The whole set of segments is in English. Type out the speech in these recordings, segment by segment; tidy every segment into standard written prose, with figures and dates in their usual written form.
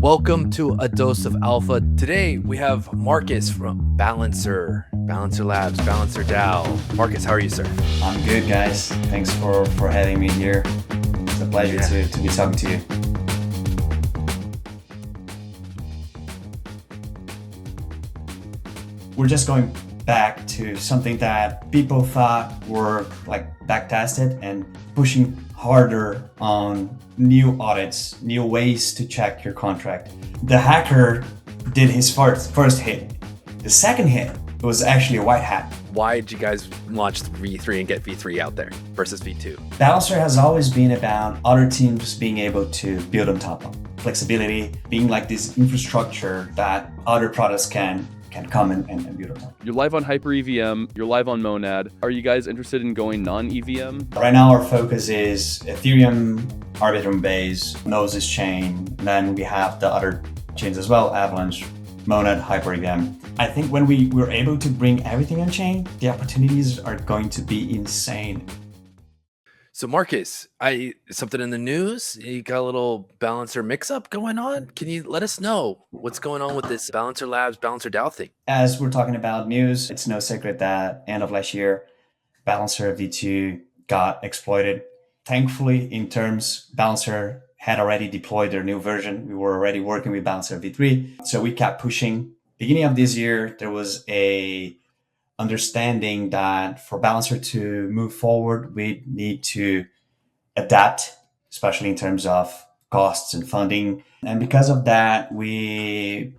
Welcome to A Dose of Alpha. Today we have Marcus from Balancer Labs, Balancer DAO. Marcus, how are you, sir? I'm good, guys. Thanks for having me here. It's a pleasure to be talking to you. We're just going back to something that people thought were like backtested and pushing harder on new audits, new ways to check your contract. The hacker did his first hit. The second hit was actually a white hat. Why did you guys launch V3 and get V3 out there versus V2? Balancer has always been about other teams being able to build on top of. Flexibility, being like this infrastructure that other products can come and build on top. You're live on Hyper EVM, you're live on Monad. Are you guys interested in going non-EVM? Right now our focus is Ethereum, Arbitrum Base, Gnosis chain, and then we have the other chains as well, Avalanche, Monad, Hyper EVM. I think when we're able to bring everything on chain, the opportunities are going to be insane. So Marcus, something in the news? You got a little Balancer mix-up going on? Can you let us know what's going on with this Balancer Labs, Balancer DAO thing? As we're talking about news, it's no secret that end of last year, Balancer V2 got exploited. Thankfully, in terms, Balancer had already deployed their new version. We were already working with Balancer V3. So we kept pushing. Beginning of this year, there was a understanding that for Balancer to move forward, we need to adapt, especially in terms of costs and funding. And because of that, we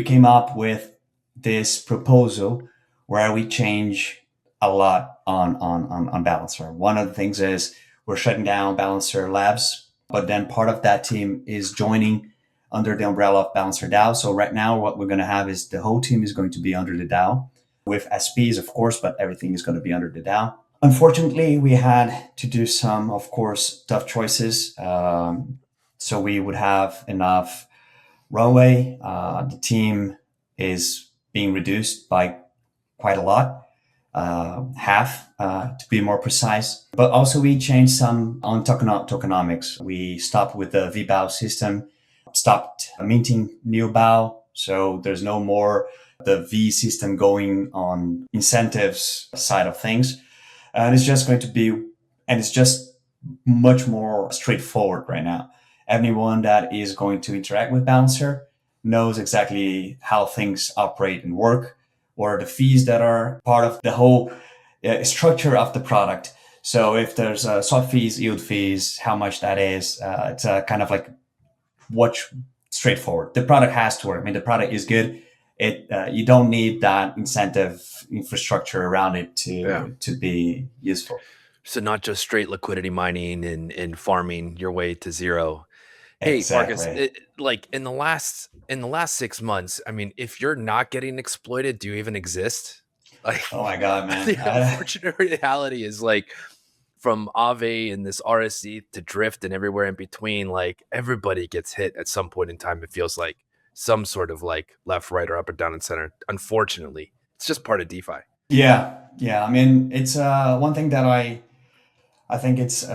came up with this proposal where we change a lot on Balancer. One of the things is we're shutting down Balancer Labs, but then part of that team is joining under the umbrella of Balancer DAO. So right now, what we're going to have is the whole team is going to be under the DAO with SPs, of course, but everything is going to be under the DAO. Unfortunately, we had to do some, of course, tough choices. So we would have enough runway. The team is being reduced by quite a lot, half to be more precise. But also we changed some on tokenomics. We stopped with the VBAO system, stopped minting new BAO. So there's no more the V system going on incentives side of things. And it's just going to be, and it's just much more straightforward right now. Anyone that is going to interact with Balancer knows exactly how things operate and work, or the fees that are part of the whole structure of the product. So if there's swap fees, yield fees, how much that is, it's kind of like straightforward. The product has to work. I mean, the product is good. You don't need that incentive infrastructure around it to be useful. So not just straight liquidity mining and farming your way to zero. Hey, Exactly. Marcus, like in the last 6 months, I mean, if you're not getting exploited, do you even exist? Like, Oh my God, man. the unfortunate reality is like from Aave and this RSC to Drift and everywhere in between, like everybody gets hit at some point in time. It feels like some sort of like left, right, or up or down and center. Unfortunately, it's just part of DeFi. Yeah. I mean, it's one thing that I think it's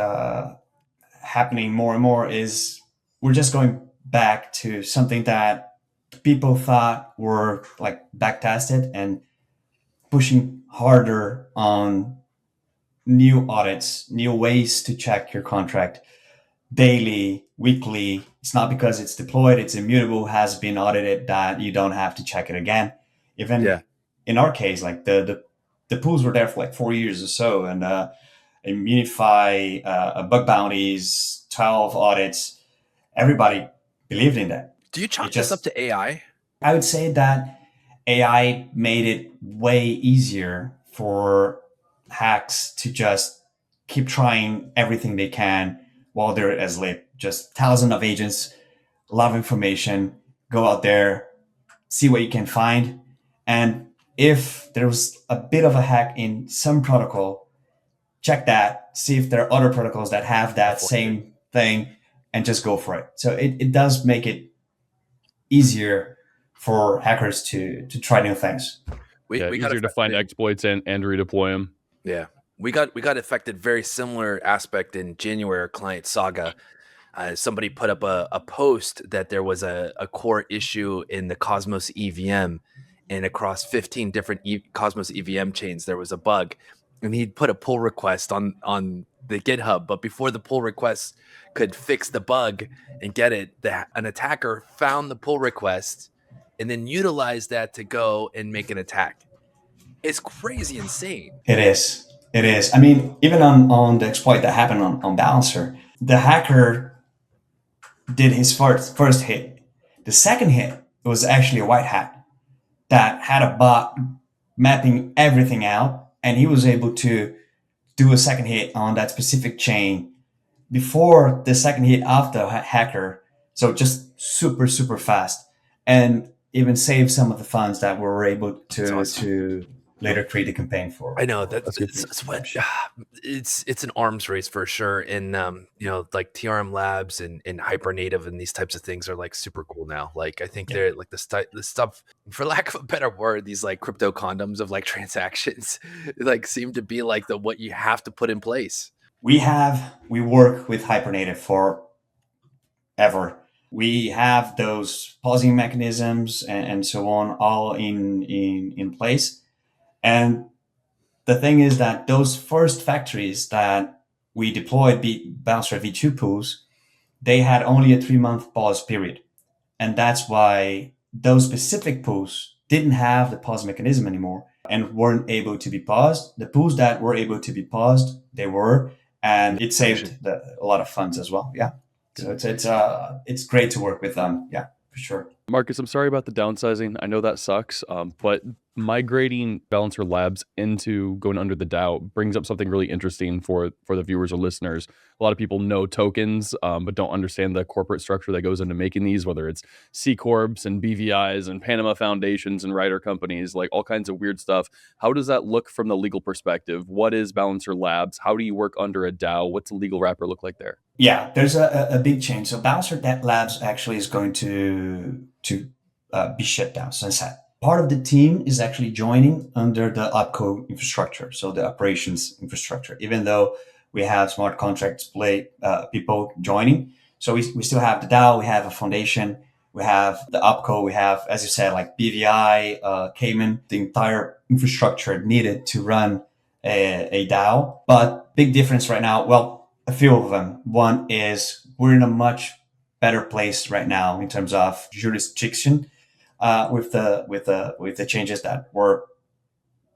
happening more and more is we're just going back to something that people thought were like backtested and pushing harder on new audits, new ways to check your contract daily, weekly. It's not because it's deployed, it's immutable, has been audited that you don't have to check it again. Even in our case, like the pools were there for like 4 years or so, and immunify, bug bounties, 12 audits. Everybody believed in that. Do you chalk this up to AI? I would say that AI made it way easier for hacks to just keep trying everything they can while they're asleep. Just thousands of agents, a lot of information, go out there, see what you can find. And if there's a bit of a hack in some protocol, check that, see if there are other protocols that have that same thing, and just go for it. So it does make it easier for hackers to try new things. We easier to find exploits and redeploy them. Yeah. We got affected very similar aspect in January, our client Saga. somebody put up a post that there was a core issue in the Cosmos EVM, and across 15 different Cosmos EVM chains, there was a bug, and he'd put a pull request on the GitHub. But before the pull request could fix the bug and get it, an attacker found the pull request and then utilized that to go and make an attack. It's crazy insane. It is. It is. I mean, even on the exploit that happened on Balancer, the hacker did his first hit. The second hit was actually a white hat that had a bot mapping everything out, and he was able to do a second hit on that specific chain before the second hit of the hacker. So just super, super fast, and even save some of the funds that we were able to later create a campaign for. I know that's what it's an arms race for sure. And like TRM Labs and Hypernative and these types of things are like super cool now. Like I think they're like the stuff, for lack of a better word, these like crypto condoms of like transactions like seem to be like what you have to put in place. We work with Hypernative for ever. We have those pausing mechanisms and so on all in place. And the thing is that those first factories that we deployed Balancer V2 pools, they had only a 3-month pause period. And that's why those specific pools didn't have the pause mechanism anymore and weren't able to be paused. The pools that were able to be paused, they were, and it saved a lot of funds as well. Yeah. So it's great to work with them. Yeah, for sure. Marcus, I'm sorry about the downsizing. I know that sucks, but migrating Balancer Labs into going under the DAO brings up something really interesting for the viewers or listeners. A lot of people know tokens, but don't understand the corporate structure that goes into making these, whether it's C Corps and BVIs and Panama foundations and writer companies, like all kinds of weird stuff. How does that look from the legal perspective? What is Balancer Labs? How do you work under a DAO? What's the legal wrapper look like there? Yeah, there's a big change. So Balancer Labs actually is going to be shut down, sunset. Part of the team is actually joining under the OpCo infrastructure, so the operations infrastructure, even though we have smart contracts people joining. So we still have the DAO, we have a foundation, we have the OpCo, we have, as you said, like BVI, Cayman, the entire infrastructure needed to run a DAO. But big difference right now, well, a few of them. One is we're in a much better place right now in terms of jurisdiction with the changes that were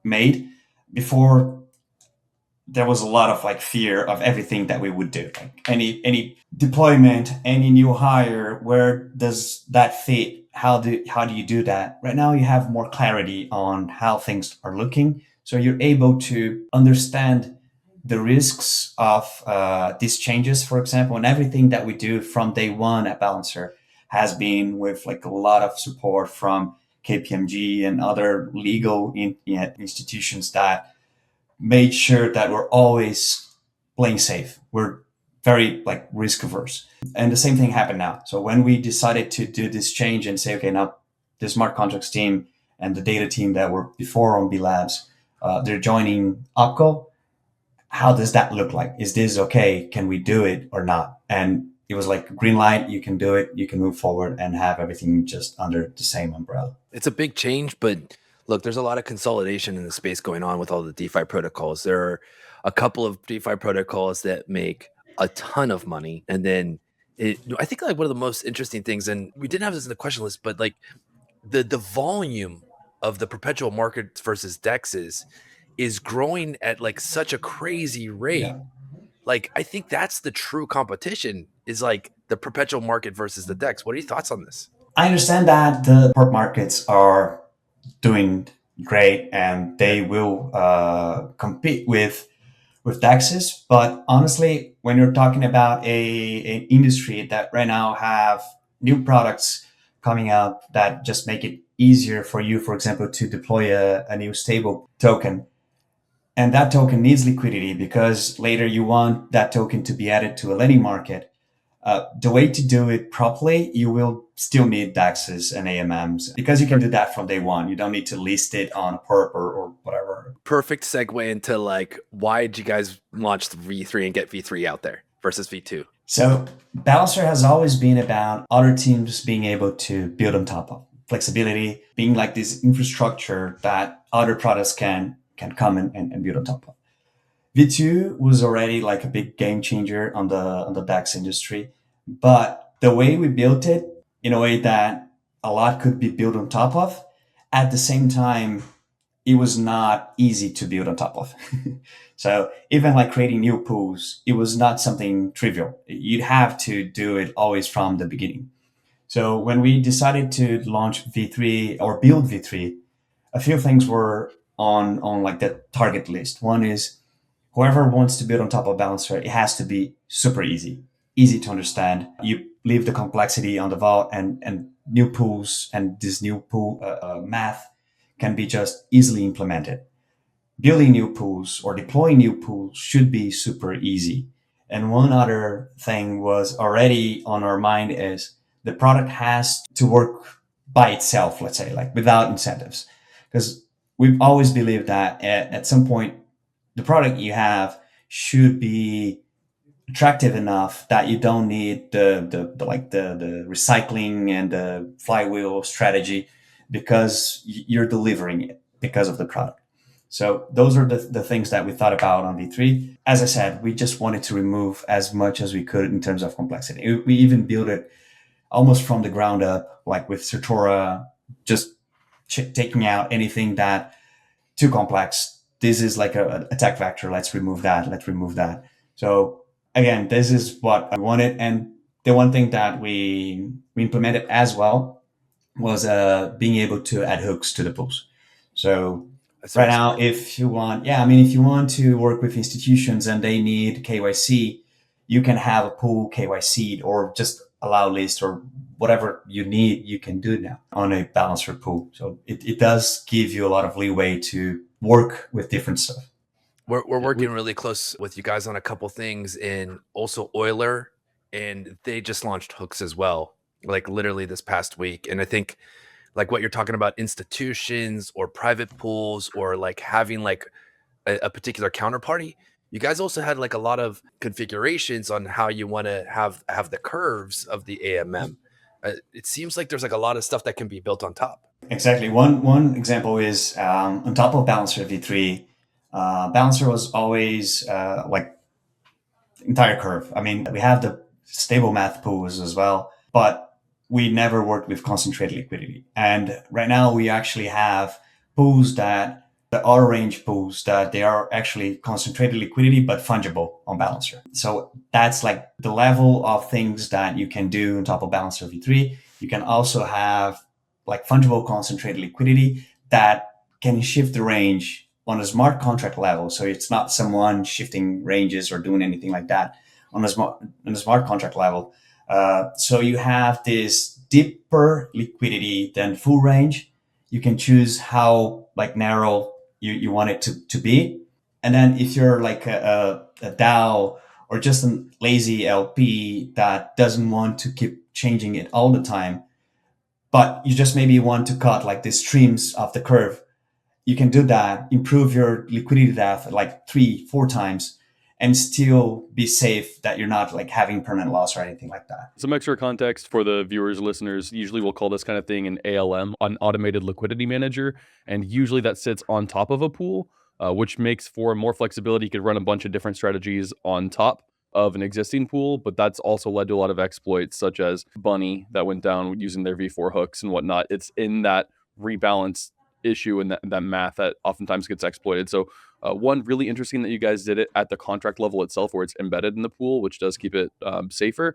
made. Before, there was a lot of like fear of everything that we would do, like any deployment, any new hire, where does that fit? How do you do that? Right now, you have more clarity on how things are looking, so you're able to understand the risks of these changes, for example, and everything that we do from day one at Balancer has been with like a lot of support from KPMG and other legal institutions that made sure that we're always playing safe. We're very like risk averse. And the same thing happened now. So when we decided to do this change and say, okay, now the smart contracts team and the data team that were before on B Labs, they're joining OpCo. How does that look like? Is this okay? Can we do it or not? And it was like green light, you can do it, you can move forward and have everything just under the same umbrella. It's a big change, but look, there's a lot of consolidation in the space going on with all the DeFi protocols. There are a couple of DeFi protocols that make a ton of money. And then I think like one of the most interesting things, and we didn't have this in the question list, but like the volume of the perpetual markets versus DEXs is growing at like such a crazy rate. Yeah. Like, I think that's the true competition, is like the perpetual market versus the DEX. What are your thoughts on this? I understand that the perp markets are doing great and they will compete with DEXs. But honestly, when you're talking about an industry that right now have new products coming up that just make it easier for you, for example, to deploy a new stable token, and that token needs liquidity because later you want that token to be added to a lending market. The way to do it properly, you will still need DEXs and AMMs because you can do that from day one. You don't need to list it on a perp or whatever. Perfect segue into like, why did you guys launch the V3 and get V3 out there? versus V2? So Balancer has always been about other teams being able to build on top of flexibility, being like this infrastructure that other products can come and build on top of. V2 was already like a big game changer on the DEX industry, but the way we built it in a way that a lot could be built on top of, at the same time, it was not easy to build on top of. So even like creating new pools, it was not something trivial. You'd have to do it always from the beginning. So when we decided to launch V3 or build V3, a few things were on like the target list. One is whoever wants to build on top of Balancer, it has to be super easy to understand. You leave the complexity on the vault and new pools and this new pool math can be just easily implemented. Building new pools or deploying new pools should be super easy. And one other thing was already on our mind is the product has to work by itself, let's say, like without incentives. Because we've always believed that at some point, the product you have should be attractive enough that you don't need the recycling and the flywheel strategy because you're delivering it because of the product. So those are the things that we thought about on V3. As I said, we just wanted to remove as much as we could in terms of complexity. We even built it almost from the ground up, like with Certora, just taking out anything that too complex. This is like a attack vector. Let's remove that. So again, this is what I wanted. And the one thing that we implemented as well was being able to add hooks to the pools. So right now, if you want to work with institutions and they need KYC, you can have a pool KYC or just allow list or whatever you need, you can do it now on a Balancer pool. So it does give you a lot of leeway to work with different stuff. We're working really close with you guys on a couple things, and also Euler, and they just launched hooks as well, like literally this past week. And I think like what you're talking about, institutions or private pools or like having like a particular counterparty, you guys also had like a lot of configurations on how you want to have the curves of the AMM. It seems like there's like a lot of stuff that can be built on top. Exactly. One example is on top of Balancer V3. Balancer was always like entire curve. I mean, we have the stable math pools as well, but we never worked with concentrated liquidity. And right now we actually have pools that the auto range pools that they are actually concentrated liquidity, but fungible on Balancer. So that's like the level of things that you can do on top of Balancer V3. You can also have like fungible concentrated liquidity that can shift the range on a smart contract level. So it's not someone shifting ranges or doing anything like that on a smart contract level. So you have this deeper liquidity than full range. You can choose how like narrow you want it to be. And then if you're like a DAO or just a lazy LP that doesn't want to keep changing it all the time, but you just maybe want to cut like the streams of the curve, you can do that, improve your liquidity depth like 3-4 times, and still be safe that you're not like having permanent loss or anything like that. Some extra context for the viewers, listeners. Usually we'll call this kind of thing an ALM, an automated liquidity manager. And usually that sits on top of a pool, which makes for more flexibility. You could run a bunch of different strategies on top of an existing pool, but that's also led to a lot of exploits such as Bunny that went down using their V4 hooks and whatnot. It's in that rebalance issue and that math that oftentimes gets exploited. So one, really interesting that you guys did it at the contract level itself where it's embedded in the pool, which does keep it safer.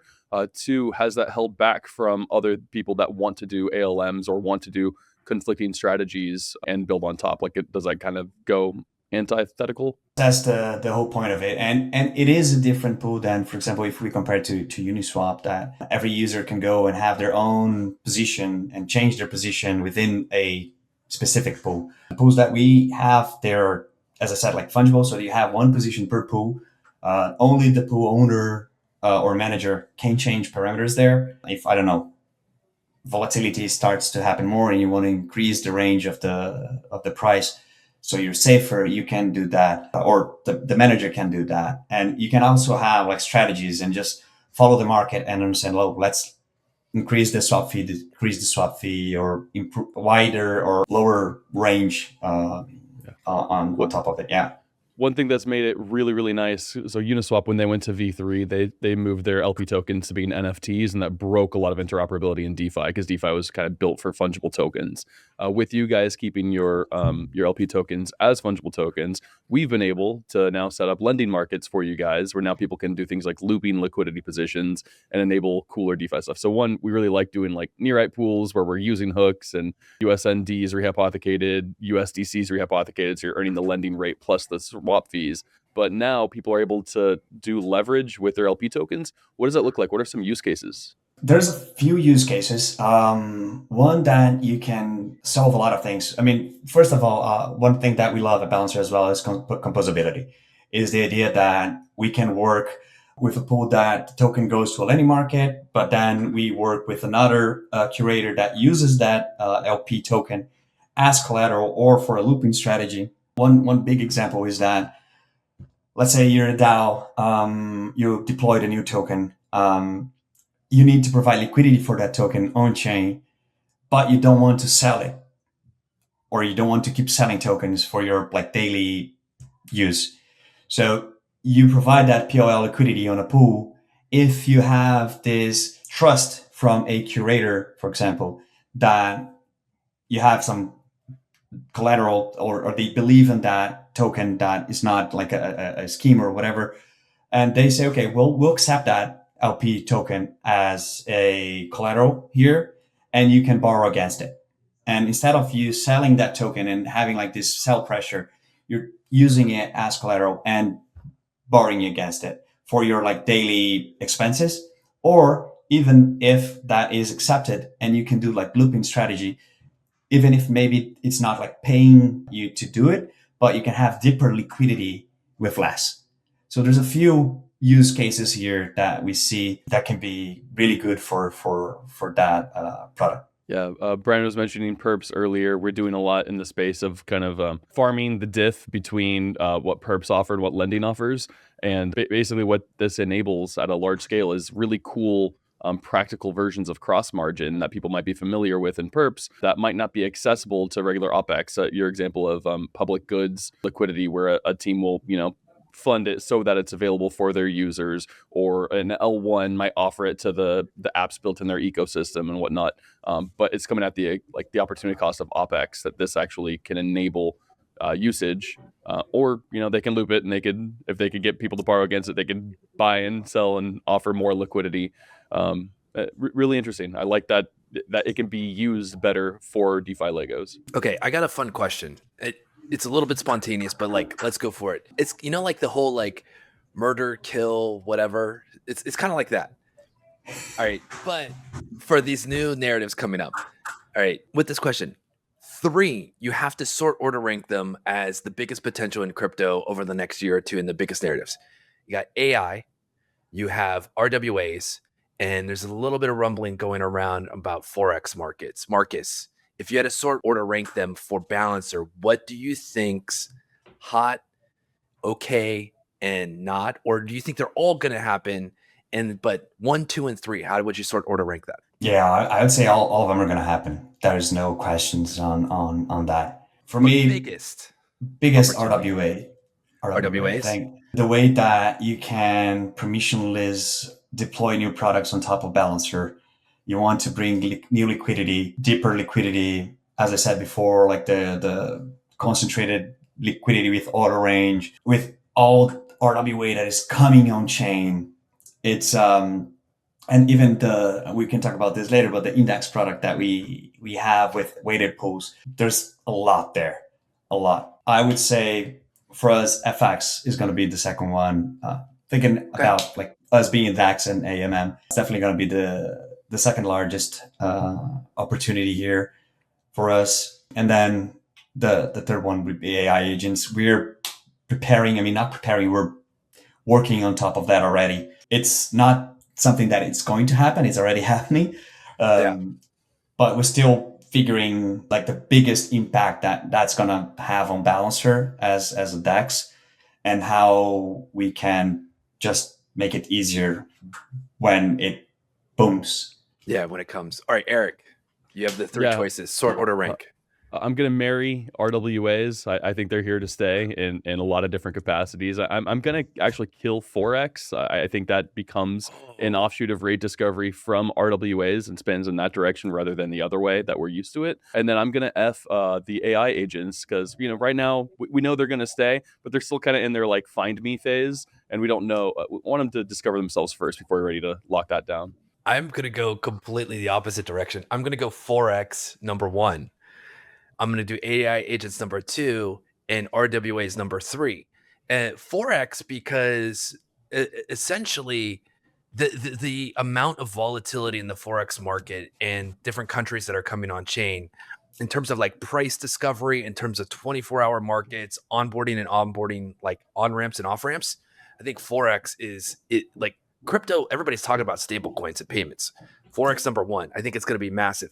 Two, has that held back from other people that want to do ALMs or want to do conflicting strategies and build on top? Like, does that kind of go antithetical? That's the whole point of it. And it is a different pool than, for example, if we compare it to Uniswap, that every user can go and have their own position and change their position within a specific pool. The pools that we have, they're, as I said, like fungible. So you have one position per pool. Only the pool owner or manager can change parameters there. If, I don't know, volatility starts to happen more and you want to increase the range of the price, So you're safer, you can do that, or the manager can do that. And you can also have like strategies and just follow the market and understand, oh, let's increase the swap fee, decrease the swap fee, or improve wider or lower range on top of it. Yeah. One thing that's made it really, really nice. So Uniswap, when they went to V3, they moved their LP tokens to being NFTs, and that broke a lot of interoperability in DeFi because DeFi was kind of built for fungible tokens. With you guys keeping your LP tokens as fungible tokens, we've been able to now set up lending markets for you guys, where now people can do things like looping liquidity positions and enable cooler DeFi stuff. So one, we really like doing like nearite pools where we're using hooks and USNDs rehypothecated, USDCs rehypothecated, so you're earning the lending rate plus the swap fees. But now people are able to do leverage with their LP tokens. What does that look like? What are some use cases? There's a few use cases. One that you can solve a lot of things. I mean, first of all, one thing that we love at Balancer as well is composability. Is the idea that we can work with a pool that the token goes to a lending market, but then we work with another curator that uses that LP token as collateral or for a looping strategy. One big example is that, let's say you're a DAO, you deployed a new token. You need to provide liquidity for that token on chain, but you don't want to sell it, or you don't want to keep selling tokens for your like daily use. So you provide that POL liquidity on a pool if you have this trust from a curator, for example, that you have some collateral or they believe in that token, that is not like a scheme or whatever. And they say, okay, well, we'll accept that LP token as a collateral here, and you can borrow against it. And instead of you selling that token and having like this sell pressure, you're using it as collateral and borrowing against it for your like daily expenses. Or even if that is accepted and you can do like looping strategy, even if maybe it's not like paying you to do it, but you can have deeper liquidity with less. So there's a few use cases here that we see that can be really good for that product. Yeah, Bryan was mentioning perps earlier. We're doing a lot in the space of kind of farming the diff between what perps offer and what lending offers. And basically what this enables at a large scale is really cool practical versions of cross margin that people might be familiar with in perps that might not be accessible to regular OPEX. Your example of public goods liquidity, where a team will, fund it so that it's available for their users, or an L1 might offer it to the apps built in their ecosystem and whatnot. But it's coming at the opportunity cost of OPEX that this actually can enable usage, or they can loop it, and if they could get people to borrow against it, they can buy and sell and offer more liquidity. Really interesting. I like that it can be used better for DeFi Legos. Okay, I got a fun question. It's a little bit spontaneous, but like, let's go for it. It's like the whole like murder, kill, whatever. It's kind of like that. All right, but for these new narratives coming up, all right, with this question, 3, you have to sort order rank them as the biggest potential in crypto over the next year or two in the biggest narratives. You got AI, you have RWAs, and there's a little bit of rumbling going around about Forex markets. Marcus, if you had to sort order rank them for Balancer, what do you think's hot, okay, and not? Or do you think they're all going to happen? But 1, 2, and 3, how would you sort order rank that? Yeah, I would say all of them are going to happen. There's no questions on that. For me, biggest RWA. RWAs? I think the way that you can permissionless deploy new products on top of Balancer, you want to bring new liquidity, deeper liquidity. As I said before, like the concentrated liquidity with auto range, with all RWA that is coming on chain. It's and even we can talk about this later, but the index product that we have with weighted pools, there's a lot there, a lot. I would say for us, FX is going to be the second one. Thinking about like us being DEX and AMM, it's definitely going to be the second largest opportunity here for us. And then the third one would be AI agents. We're we're working on top of that already. It's not something that it's going to happen. It's already happening. But we're still figuring like the biggest impact that that's going to have on Balancer as a DEX, and how we can just make it easier when it booms. Yeah, when it comes. All right, Eric, you have the three Yeah. choices: sort, order, rank. I'm going to marry RWAs. I think they're here to stay in a lot of different capacities. I'm going to actually kill Forex. I think that becomes an offshoot of rate discovery from RWAs and spins in that direction rather than the other way that we're used to it. And then I'm going to F the AI agents because, right now we know they're going to stay, but they're still kind of in their like find me phase. And we don't know. We want them to discover themselves first before we're ready to lock that down. I'm going to go completely the opposite direction. I'm going to go Forex number 1. I'm going to do AI agents number 2 and RWAs number 3. And Forex because essentially the amount of volatility in the Forex market and different countries that are coming on chain in terms of like price discovery, in terms of 24-hour markets, onboarding and onboarding, like on ramps and off ramps. I think Forex is it like crypto. Everybody's talking about stable coins and payments. Forex number 1. I think it's going to be massive.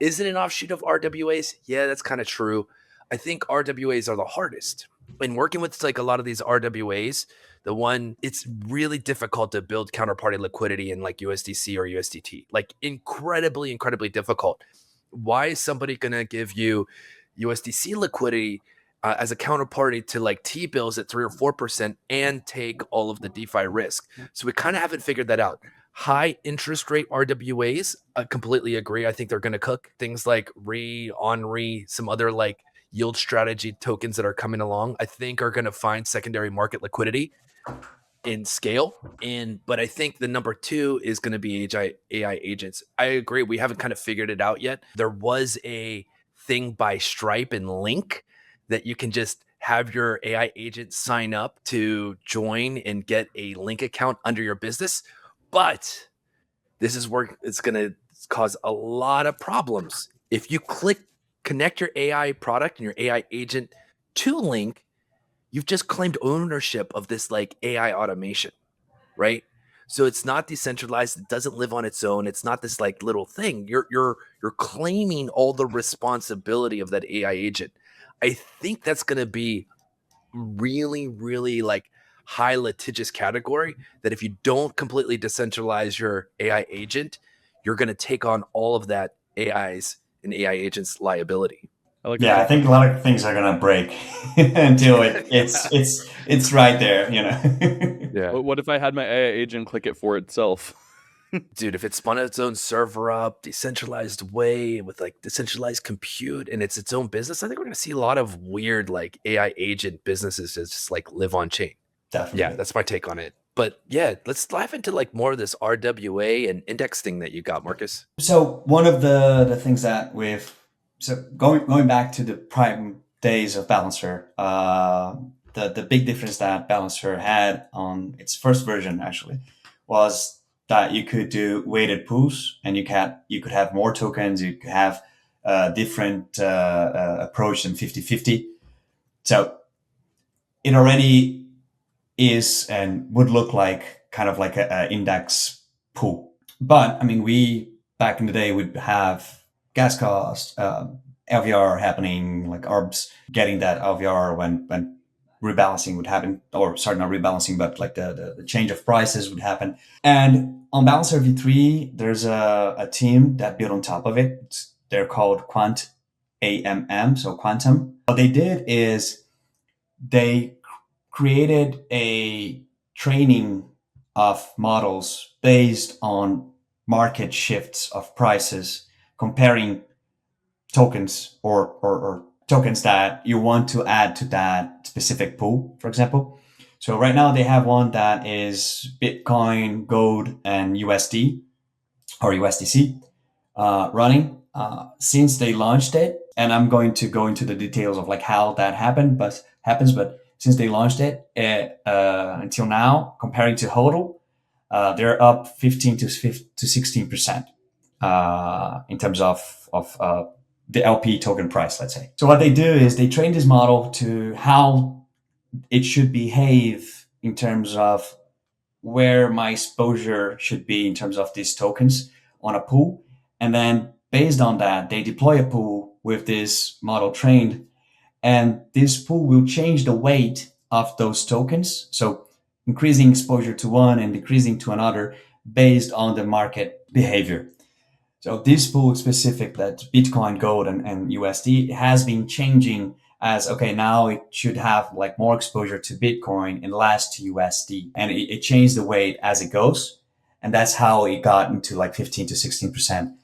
Is it an offshoot of RWAs? Yeah, that's kind of true. I think RWAs are the hardest. When working with like a lot of these RWAs, it's really difficult to build counterparty liquidity in like USDC or USDT. Like incredibly, incredibly difficult. Why is somebody going to give you USDC liquidity as a counterparty to like T-bills at 3 or 4% and take all of the DeFi risk? So we kind of haven't figured that out. High interest rate RWAs, I completely agree. I think they're going to cook things like some other like yield strategy tokens that are coming along. I think are going to find secondary market liquidity in scale. But I think the number 2 is going to be AI agents. I agree. We haven't kind of figured it out yet. There was a thing by Stripe and Link that you can just have your AI agent sign up to join and get a Link account under your business. But this is where it's going to cause a lot of problems. If you connect your AI product and your AI agent to Link, you've just claimed ownership of this like AI automation, right? So it's not decentralized. It doesn't live on its own. It's not this like little thing. You're claiming all the responsibility of that AI agent. I think that's going to be really, really like high litigious category that if you don't completely decentralize your AI agent, you're going to take on all of that AIs and AI agents liability. I think a lot of things are gonna break until it's right there, Yeah. What if I had my AI agent click it for itself? Dude, if it spun its own server up, decentralized way with like decentralized compute and it's its own business, I think we're going to see a lot of weird like AI agent businesses that just like live on chain. Definitely. Yeah, that's my take on it. But yeah, let's dive into like more of this RWA and index thing that you got, Marcus. So one of the things that going back to the prime days of Balancer, the big difference that Balancer had on its first version actually was that you could do weighted pools, and you could have more tokens. You could have different approach than 50-50. So it already is and would look like kind of like an index pool. But I mean, we back in the day would have gas cost, LVR happening, like ARBs getting that LVR when rebalancing would happen, or sorry, not rebalancing, but like the change of prices would happen. And on Balancer V3, there's a team that built on top of it. They're called QuantAMM, so QuantAMM. What they did is they created a training of models based on market shifts of prices, comparing tokens or tokens that you want to add to that specific pool, for example. So right now they have one that is Bitcoin, gold, and USD or USDC running since they launched it. And I'm going to go into the details of like how that happens, but since they launched it until now, comparing to HODL, they're up 15 to 16% in terms of the LP token price, let's say. So what they do is they train this model to how it should behave in terms of where my exposure should be in terms of these tokens on a pool. And then based on that, they deploy a pool with this model trained, and this pool will change the weight of those tokens. So increasing exposure to one and decreasing to another based on the market behavior. So this pool specific, that Bitcoin, gold, and USD, has been changing as, okay, now it should have like more exposure to Bitcoin and less to USD. And it changed the weight as it goes. And that's how it got into like 15 to 16%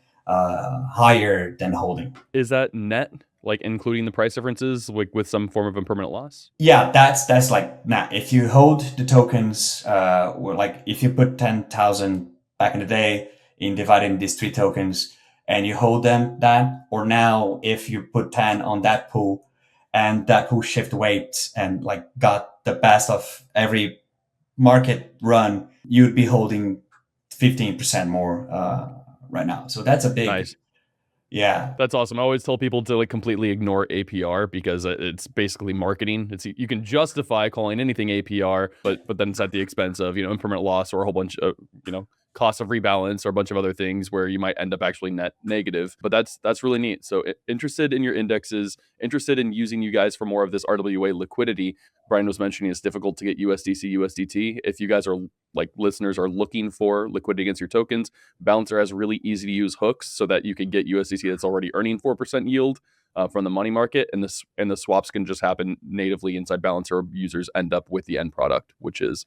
higher than holding. Is that net, like including the price differences with some form of impermanent loss? Yeah, that's like, nah, if you hold the tokens, like if you put 10,000 back in the day in dividing these 3 tokens and you hold them that, or now if you put 10 on that pool and that pool shift weight and like got the best of every market run, you'd be holding 15% more right now. So that's a big, Nice. Yeah. That's awesome. I always tell people to like completely ignore APR because it's basically marketing. It's, you can justify calling anything APR, but then it's at the expense of, impermanent loss or a whole bunch of, cost of rebalance or a bunch of other things where you might end up actually net negative. But that's really neat. So interested in your indexes, interested in using you guys for more of this RWA liquidity. Bryan was mentioning it's difficult to get USDC, USDT. If you guys are like listeners are looking for liquidity against your tokens, Balancer has really easy to use hooks so that you can get USDC that's already earning 4% yield from the money market, and the swaps can just happen natively inside Balancer. Users end up with the end product, which is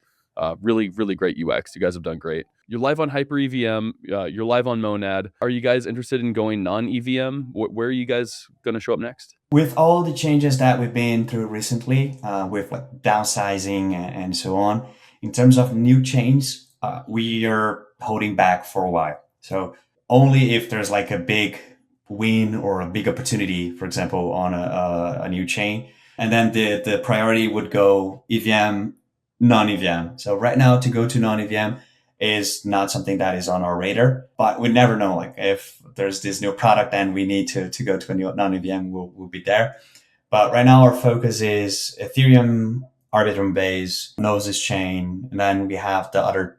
really, really great UX. You guys have done great. You're live on Hyper EVM. You're live on Monad. Are you guys interested in going non-EVM? Where are you guys going to show up next? With all the changes that we've been through recently, with like downsizing and so on, in terms of new chains, we are holding back for a while. So only if there's like a big win or a big opportunity, for example, on a new chain, and then the priority would go EVM, non-EVM. So right now, to go to non-EVM is not something that is on our radar, but we never know. Like if there's this new product and we need to go to a new non-EVM, we'll be there. But right now our focus is Ethereum, Arbitrum base, Gnosis chain, and then we have the other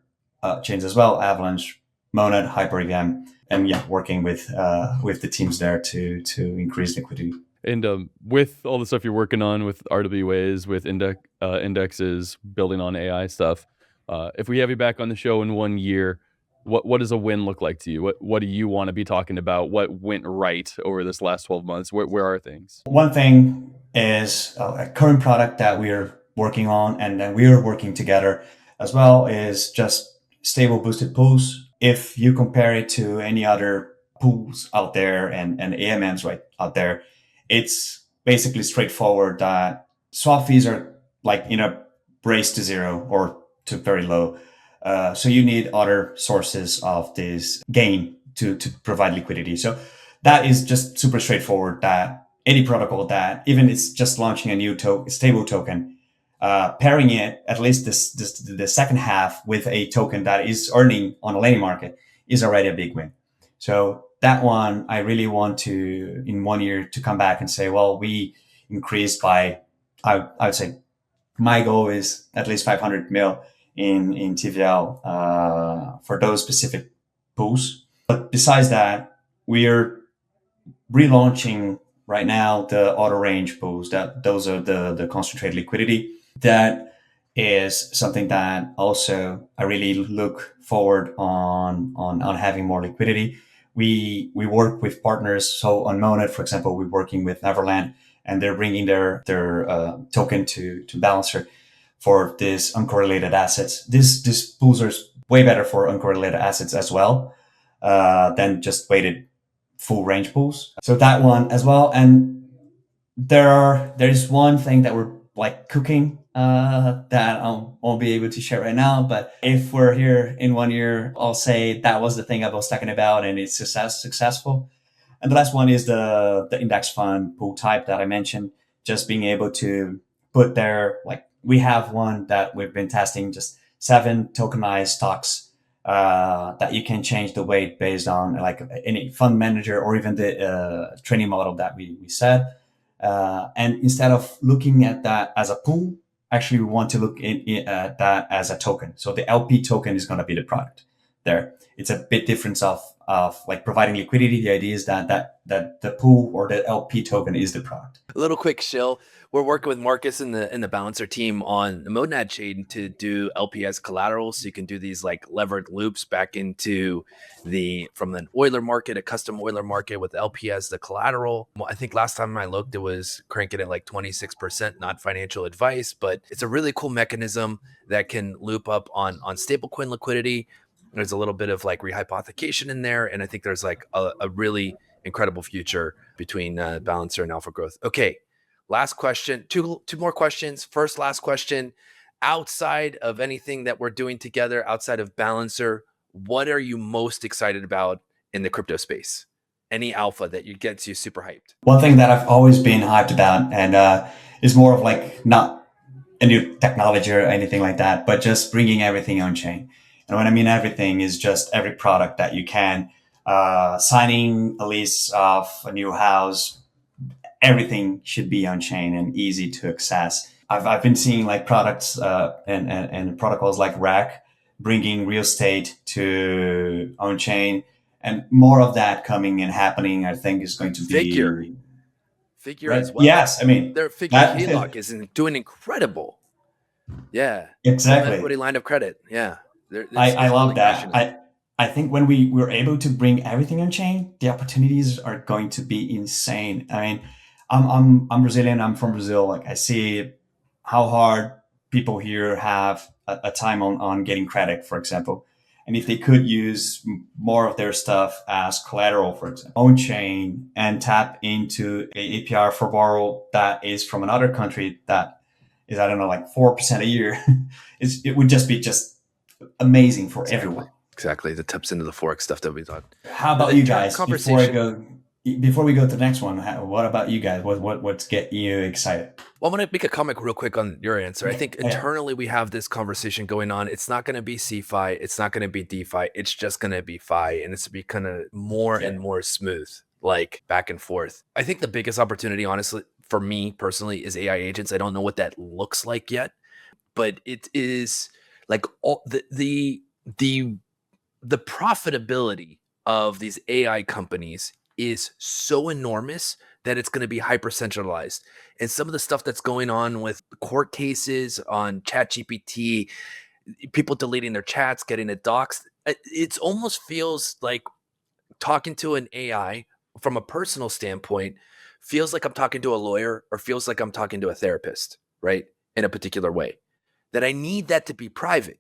chains as well: Avalanche, Monad, Hyper EVM, and yeah, working with the teams there to increase liquidity. And with all the stuff you're working on with RWAs, with indexes, building on AI stuff, if we have you back on the show in 1 year, what does a win look like to you? What do you want to be talking about? What went right over this last 12 months? Where are things? One thing is a current product that we're working on, and then we're working together as well, is just stable boosted pools. If you compare it to any other pools out there and AMMs right out there, it's basically straightforward that swap fees are like in a race to zero or to very low. So you need other sources of this gain to provide liquidity. So that is just super straightforward, that any protocol that even it's just launching a new stable token, pairing it, at least the second half, with a token that is earning on a lending market is already a big win. So that one, I really want to, in 1 year, to come back and say, well, we increased by, I would say, my goal is at least 500 mil in TVL for those specific pools. But besides that, we are relaunching right now the auto range pools. Those are the concentrated liquidity. That is something that also I really look forward on having more liquidity. We work with partners. So on Monad, for example, we're working with Neverland, and they're bringing their token to Balancer for this uncorrelated assets. These pools are way better for uncorrelated assets as well than just weighted full range pools. So that one as well. And there is one thing that we're like cooking that I won't be able to share right now. But if we're here in 1 year, I'll say that was the thing I was talking about, and it's successful. And the last one is the index fund pool type that I mentioned. Just being able to put there, like we have one that we've been testing, just 7 tokenized stocks that you can change the weight based on like any fund manager or even the training model that we set. And instead of looking at that as a pool, actually we want to look at that as a token. So the LP token is going to be the product. there. It's a bit different of like providing liquidity. The idea is that the pool or the LP token is the product. A little quick shill. We're working with Marcus and the Balancer team on the Monad chain to do LPS collateral, so you can do these like levered loops back into from an Euler market, a custom Euler market with LPS the collateral. Well, I think last time I looked, it was cranking at like 26%. Not financial advice, but it's a really cool mechanism that can loop up on stablecoin liquidity. There's a little bit of like rehypothecation in there, and I think there's like a really incredible future between Balancer and Alpha Growth. Okay, last question. Two more questions. First, last question. Outside of anything that we're doing together, outside of Balancer, what are you most excited about in the crypto space? Any alpha that gets you super hyped? One thing that I've always been hyped about, and is more of like not a new technology or anything like that, but just bringing everything on chain. And when I mean everything is just every product that you can, signing a lease of a new house, everything should be on chain and easy to access. I've been seeing like products and protocols like RAC bringing real estate to on chain, and more of that coming and happening. I think is going to be Figure right? as well. Yes, I mean their Figure HELOC is doing incredible. Yeah, exactly. Equity line of credit. Yeah, I love that. I think when we're able to bring everything on chain, the opportunities are going to be insane. I mean, I'm Brazilian. I'm from Brazil. Like I see how hard people here have a time on getting credit, for example. And if they could use more of their stuff as collateral, for example, on chain, and tap into a APR for borrow that is from another country that is, I don't know, like 4% a year, it would just be amazing for everyone. Exactly. That taps into the Forex stuff that we thought. How about you guys? Before we go to the next one, what about you guys? What's getting you excited? Well, I'm going to make a comment real quick on your answer. I think internally we have this conversation going on. It's not going to be CFI. It's not going to be DeFi. It's just going to be Fi. And it's to be kind of more and more smooth, like back and forth. I think the biggest opportunity, honestly, for me personally, is AI agents. I don't know what that looks like yet, but it is like all the profitability of these AI companies is so enormous that it's going to be hyper centralized. And some of the stuff that's going on with court cases on ChatGPT, people deleting their chats, getting it doxxed, it almost feels like talking to an AI from a personal standpoint feels like I'm talking to a lawyer, or feels like I'm talking to a therapist, right? In a particular way, that I need that to be private.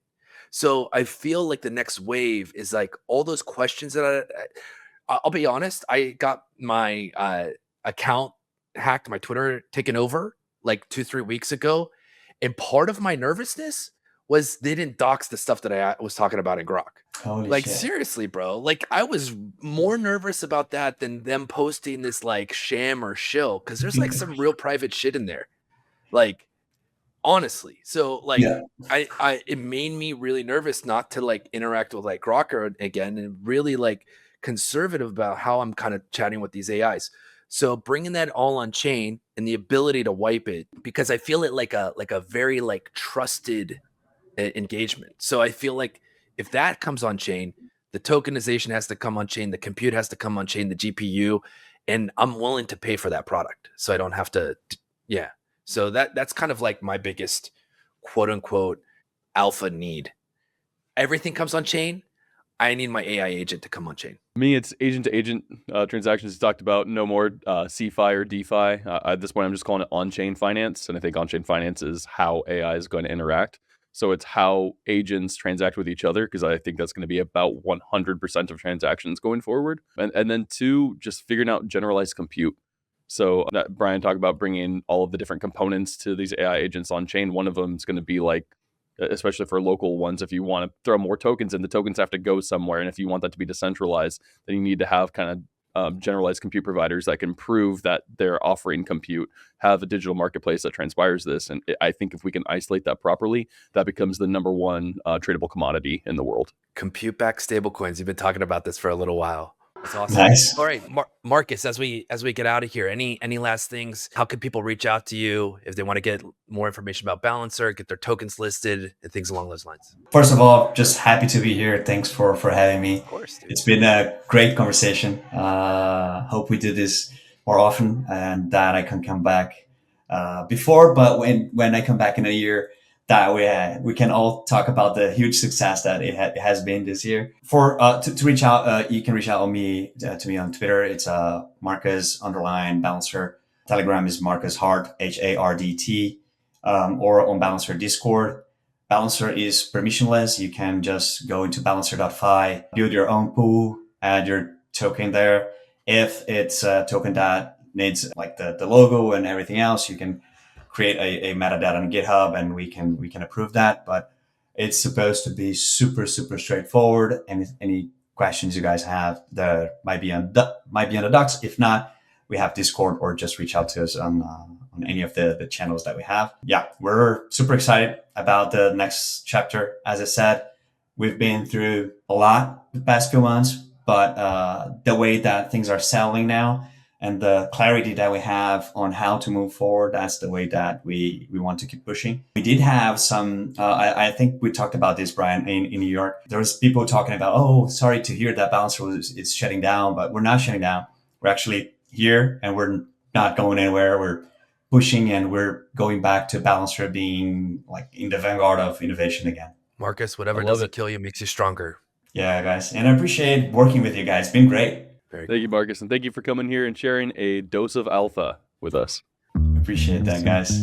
So I feel like the next wave is like all those questions that I'll be honest, I got my account hacked, my Twitter taken over like 2-3 weeks ago. And part of my nervousness was they didn't dox the stuff that I was talking about in Grok. Holy like shit. Seriously, bro. Like I was more nervous about that than them posting this like sham or shill, because there's like some real private shit in there. Like honestly. So like it made me really nervous not to like interact with like Grok again, and really like conservative about how I'm kind of chatting with these AIs. So bringing that all on chain and the ability to wipe it, because I feel it like a very like trusted engagement. So I feel like if that comes on chain, the tokenization has to come on chain, the compute has to come on chain, the GPU, and I'm willing to pay for that product. So I don't have to, So that's kind of like my biggest quote unquote alpha need. Everything comes on chain. I need my AI agent to come on chain. Me, it's agent-to-agent transactions. Talked about no more CFI or DeFi. At this point, I'm just calling it on-chain finance, and I think on-chain finance is how AI is going to interact. So it's how agents transact with each other, because I think that's going to be about 100% of transactions going forward. And then two, just figuring out generalized compute. So Bryan talked about bringing all of the different components to these AI agents on chain. One of them is going to be like, especially for local ones, if you want to throw more tokens in, the tokens have to go somewhere. And if you want that to be decentralized, then you need to have kind of generalized compute providers that can prove that they're offering compute, have a digital marketplace that transpires this. And I think if we can isolate that properly, that becomes the number one tradable commodity in the world. Compute-backed stablecoins. You've been talking about this for a little while. That's awesome. Nice. All right, Marcus, as we get out of here, any last things? How can people reach out to you if they want to get more information about Balancer, get their tokens listed, and things along those lines? First of all, just happy to be here. Thanks for having me. Of course, dude. It's been a great conversation. Hope we do this more often and that I can come back before, but when I come back in a year, that we can all talk about the huge success that it has been this year. For to reach out, you can reach out on me to me on Twitter. It's Marcus_Balancer. Telegram is Marcus Hardt, HARDT, or on Balancer Discord. Balancer is permissionless. You can just go into balancer.fi, build your own pool, add your token there. If it's a token that needs like the logo and everything else, you can create a metadata on GitHub and we can approve that. But it's supposed to be super straightforward. And any questions you guys have, there might be on the docs. If not, we have Discord, or just reach out to us on any of the channels that we have. Yeah, we're super excited about the next chapter. As I said, we've been through a lot the past few months, but the way that things are settling now and the clarity that we have on how to move forward, that's the way that we want to keep pushing. We did have some, I think we talked about this, Bryan, in New York. There was people talking about, oh, sorry to hear that Balancer is shutting down, but we're not shutting down. We're actually here and we're not going anywhere. We're pushing and we're going back to Balancer being like in the vanguard of innovation again. Marcus, whatever doesn't kill you makes you stronger. Yeah, guys. And I appreciate working with you guys. It's been great. Thank you, Marcus. And thank you for coming here and sharing a dose of alpha with us. Appreciate that, guys.